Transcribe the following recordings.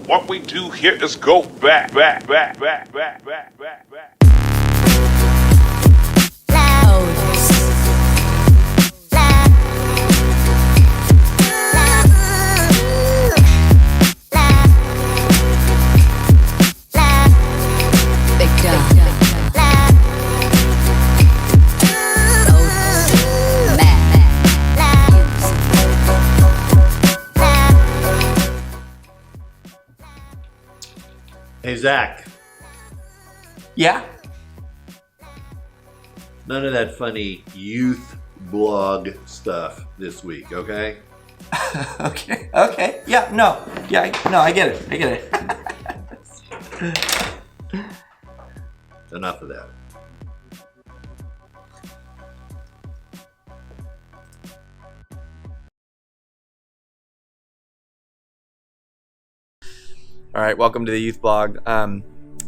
What we do here is go back. Hey, Zach. Yeah? None of that funny youth blog stuff this week, okay? Okay. Yeah, no. I get it. Enough of that. All right, welcome to the Youth Blog.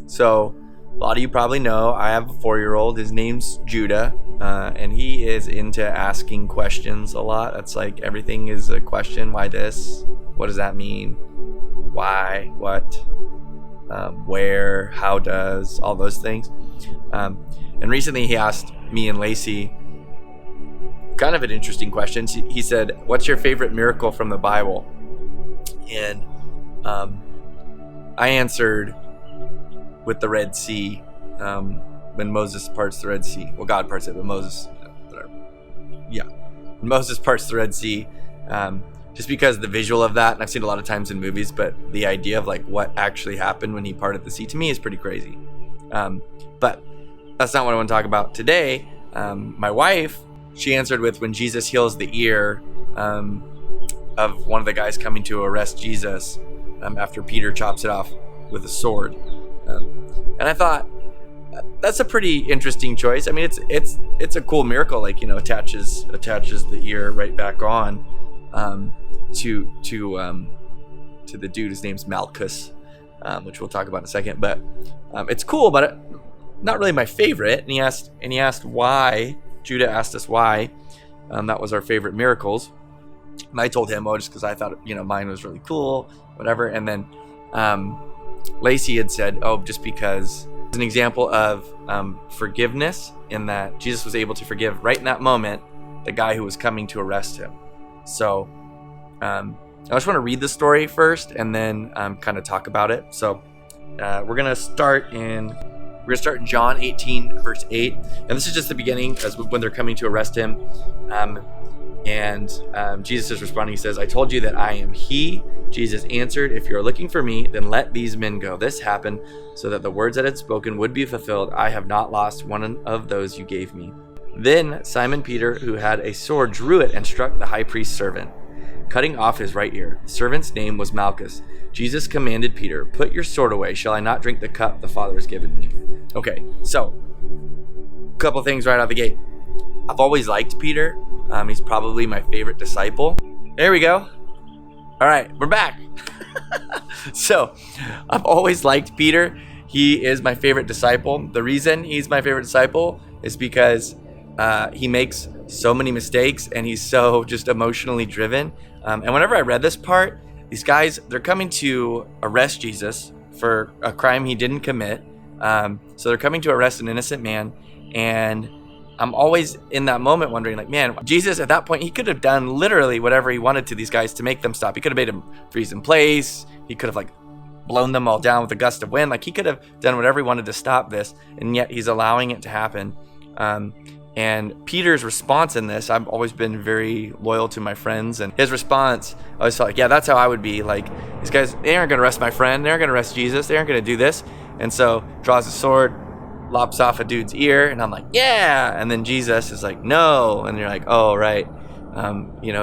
So, a lot of you probably know I have a 4-year-old. His name's Judah, and he is into asking questions a lot. That's like everything is a question. Why this? What does that mean? Why? What? Where? How does? All those things. And recently he asked me and Lacey kind of an interesting question. He said, "What's your favorite miracle from the Bible?" And I answered with the Red Sea, when Moses parts the Red Sea. Well, God parts it, but Moses, whatever. Yeah, when Moses parts the Red Sea, just because the visual of that, and I've seen it a lot of times in movies, but the idea of like what actually happened when he parted the sea to me is pretty crazy. But that's not what I want to talk about today. My wife, she answered with when Jesus heals the ear of one of the guys coming to arrest Jesus. After Peter chops it off with a sword, and I thought that's a pretty interesting choice. I mean, it's a cool miracle, like, you know, attaches the ear right back on to the dude. His name's Malchus, which we'll talk about in a second. But it's cool, but not really my favorite. And he asked why. Judah asked us why. That was our favorite miracles. And I told him, just because I thought, you know, mine was really cool, whatever. And then Lacey had said, just because it's an example of forgiveness, in that Jesus was able to forgive right in that moment the guy who was coming to arrest him. So I just want to read the story first and then kind of talk about it. So we're gonna start in John 18 verse 8, and this is just the beginning, as when they're coming to arrest him. And Jesus is responding. He says, "I told you that I am he." Jesus answered, "If you're looking for me, then let these men go. This happened so that the words that had spoken would be fulfilled. I have not lost one of those you gave me." Then Simon Peter, who had a sword, drew it and struck the high priest's servant, cutting off his right ear. The servant's name was Malchus. Jesus commanded Peter, "Put your sword away. Shall I not drink the cup the Father has given me?" Okay, so a couple things right out the gate. I've always liked Peter. He's probably my favorite disciple. There we go. All right, we're back. So I've always liked Peter. He is my favorite disciple. The reason he's my favorite disciple is because he makes so many mistakes and he's so just emotionally driven. And whenever I read this part, these guys, they're coming to arrest Jesus for a crime he didn't commit. So they're coming to arrest an innocent man, and I'm always in that moment wondering, like, man, Jesus at that point, he could have done literally whatever he wanted to these guys to make them stop. He could have made them freeze in place. He could have like blown them all down with a gust of wind. Like, he could have done whatever he wanted to stop this, and yet he's allowing it to happen. And Peter's response in this, I've always been very loyal to my friends, and his response, I always felt like, yeah, that's how I would be. Like, these guys, they aren't going to arrest my friend. They aren't going to arrest Jesus. They aren't going to do this. And so draws a sword, lops off a dude's ear, and I'm like, yeah. And then Jesus is like, no. And you're like, oh, right.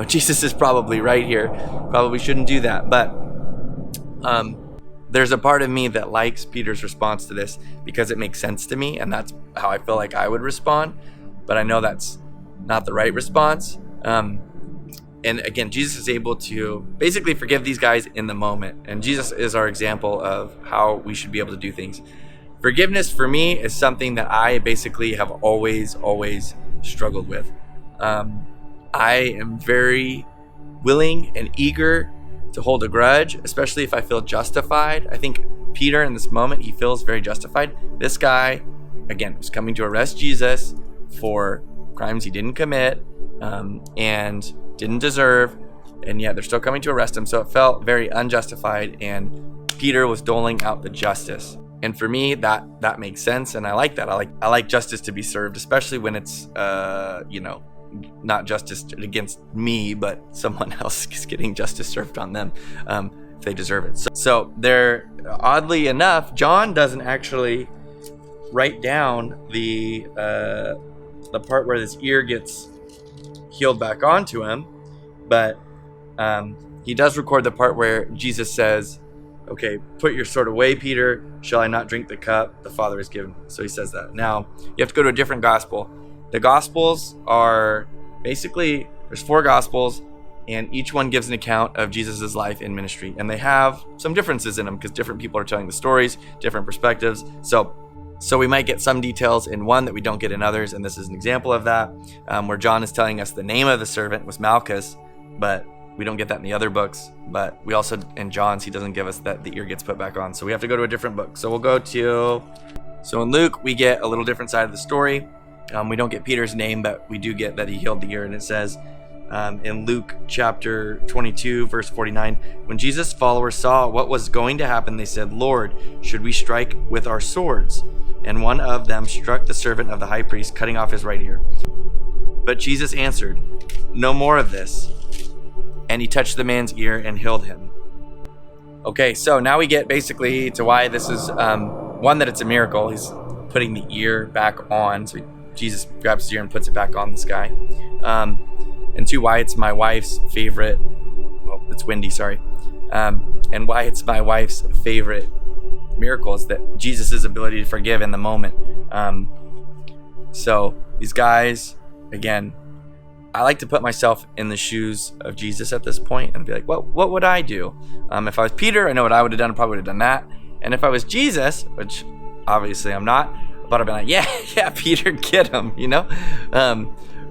Jesus is probably right here. Probably shouldn't do that. But there's a part of me that likes Peter's response to this because it makes sense to me, and that's how I feel like I would respond. But I know that's not the right response. And again, Jesus is able to basically forgive these guys in the moment. And Jesus is our example of how we should be able to do things. Forgiveness for me is something that I basically have always struggled with. I am very willing and eager to hold a grudge, especially if I feel justified. I think Peter in this moment, he feels very justified. This guy, again, was coming to arrest Jesus for crimes he didn't commit and didn't deserve, and yet they're still coming to arrest him. So it felt very unjustified, and Peter was doling out the justice. And for me, that makes sense, and I like that. I like justice to be served, especially when it's not justice against me, but someone else is getting justice served on them if they deserve it. So there, oddly enough, John doesn't actually write down the part where his ear gets healed back onto him, but he does record the part where Jesus says, okay, put your sword away, Peter. Shall I not drink the cup the Father has given? So he says that. Now, you have to go to a different gospel. The gospels are basically, there's 4 gospels, and each one gives an account of Jesus' life and ministry. And they have some differences in them because different people are telling the stories, different perspectives. So we might get some details in one that we don't get in others, and this is an example of that, where John is telling us the name of the servant was Malchus, but we don't get that in the other books. But we also, in John's, he doesn't give us that the ear gets put back on. So we have to go to a different book. So we'll go to, so in Luke, we get a little different side of the story. We don't get Peter's name, but we do get that he healed the ear. And it says in Luke chapter 22, verse 49, when Jesus' followers saw what was going to happen, they said, Lord, should we strike with our swords? And one of them struck the servant of the high priest, cutting off his right ear. But Jesus answered, no more of this. And he touched the man's ear and healed him. Okay, so now we get basically to why this is, one, that it's a miracle. He's putting the ear back on. So Jesus grabs his ear and puts it back on this guy. And 2, why it's my wife's favorite. Oh, it's windy, sorry. And why it's my wife's favorite miracle is that Jesus' ability to forgive in the moment. So these guys, again, I like to put myself in the shoes of Jesus at this point and be like, well, what would I do? If I was Peter, I know what I would have done. I probably would have done that. And if I was Jesus, which obviously I'm not, but I'd be like, yeah, Peter, get him,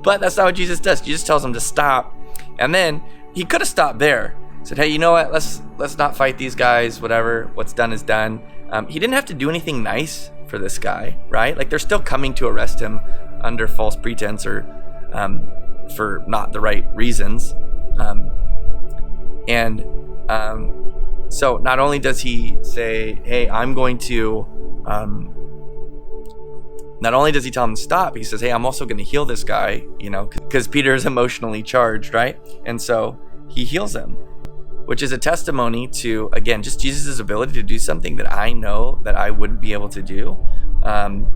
But that's not what Jesus does. Jesus tells him to stop. And then he could have stopped there. Said, hey, you know what? Let's not fight these guys. Whatever. What's done is done. He didn't have to do anything nice for this guy, right? Like, they're still coming to arrest him under false pretense or for not the right reasons. So not only does he say, hey, I'm going to, not only does he tell him to stop, he says, hey, I'm also going to heal this guy, because Peter is emotionally charged, right? And so he heals him, which is a testimony to, again, just Jesus' ability to do something that I know that I wouldn't be able to do. And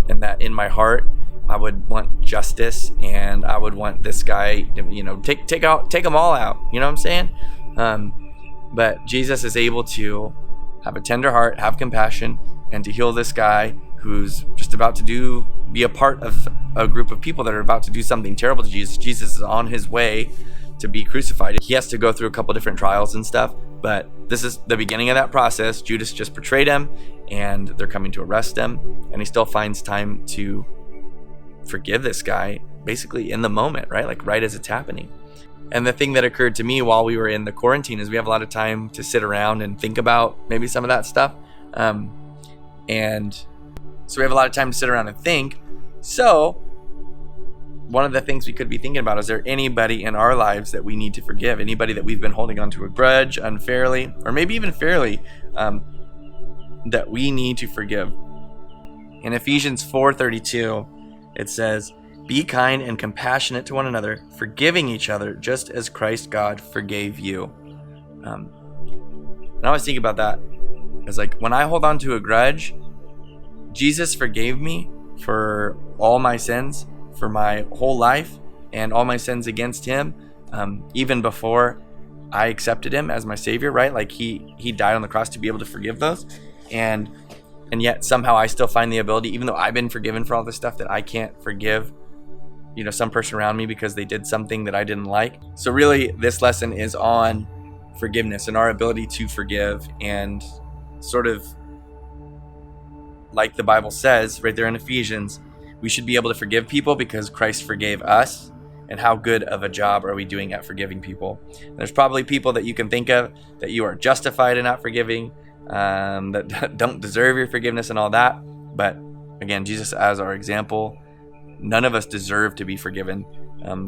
that in my heart, I would want justice, and I would want this guy, take them all out. You know what I'm saying? But Jesus is able to have a tender heart, have compassion, and to heal this guy who's just about to be a part of a group of people that are about to do something terrible to Jesus. Jesus is on his way to be crucified. He has to go through a couple different trials and stuff, but this is the beginning of that process. Judas just betrayed him, and they're coming to arrest him, and he still finds time to forgive this guy basically in the moment, right? Like right as it's happening. And the thing that occurred to me while we were in the quarantine is we have a lot of time to sit around and think about maybe some of that stuff. And so we have a lot of time to sit around and think. So one of the things we could be thinking about, is there anybody in our lives that we need to forgive? Anybody that we've been holding on to a grudge unfairly, or maybe even fairly, that we need to forgive? In Ephesians 4:32, it says, be kind and compassionate to one another, forgiving each other, just as Christ God forgave you. And I always think about that. It's like, when I hold on to a grudge, Jesus forgave me for all my sins, for my whole life, and all my sins against him, even before I accepted him as my savior, right? Like he died on the cross to be able to forgive those. And yet somehow I still find the ability, even though I've been forgiven for all this stuff, that I can't forgive, some person around me because they did something that I didn't like. So really, this lesson is on forgiveness and our ability to forgive, and sort of like the Bible says right there in Ephesians, we should be able to forgive people because Christ forgave us. and how good of a job are we doing at forgiving people? And there's probably people that you can think of that you are justified in not forgiving, that don't deserve your forgiveness and all that. But again, Jesus as our example, none of us deserve to be forgiven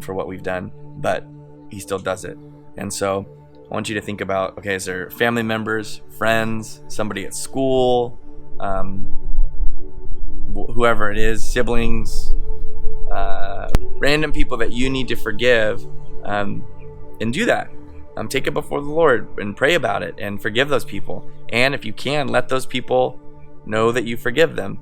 for what we've done, but he still does it. And so I want you to think about, okay, is there family members, friends, somebody at school, whoever it is, siblings, random people that you need to forgive, and do that. Take it before the Lord and pray about it and forgive those people. And if you can, let those people know that you forgive them.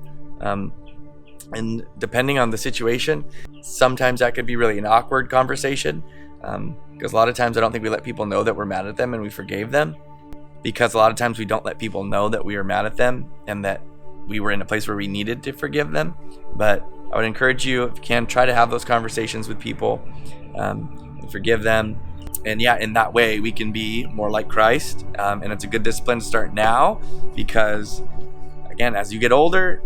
And depending on the situation, sometimes that could be really an awkward conversation, because a lot of times I don't think we let people know that we're mad at them and we forgave them, because a lot of times we don't let people know that we are mad at them and that we were in a place where we needed to forgive them. But I would encourage you, if you can, try to have those conversations with people, and forgive them. And yeah, in that way we can be more like Christ. And it's a good discipline to start now, because again, as you get older,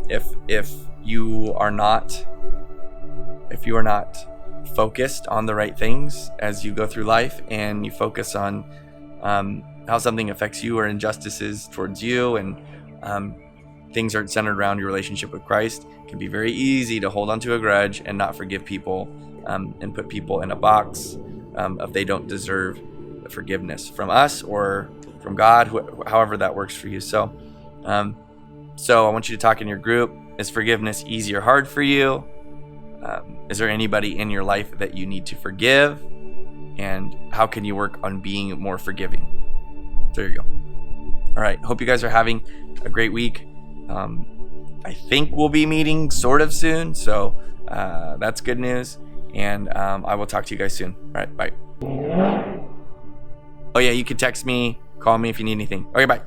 if you are not focused on the right things as you go through life, and you focus on how something affects you or injustices towards you, and things are centered around your relationship with Christ, it can be very easy to hold onto a grudge and not forgive people, and put people in a box if they don't deserve forgiveness from us or from God, however that works for you. So I want you to talk in your group. Is forgiveness easy or hard for you? Is there anybody in your life that you need to forgive? And how can you work on being more forgiving? There you go. All right. Hope you guys are having a great week. I think we'll be meeting sort of soon. So that's good news. And I will talk to you guys soon. All right. Bye. Oh, yeah. You can text me, call me if you need anything. Okay. Bye.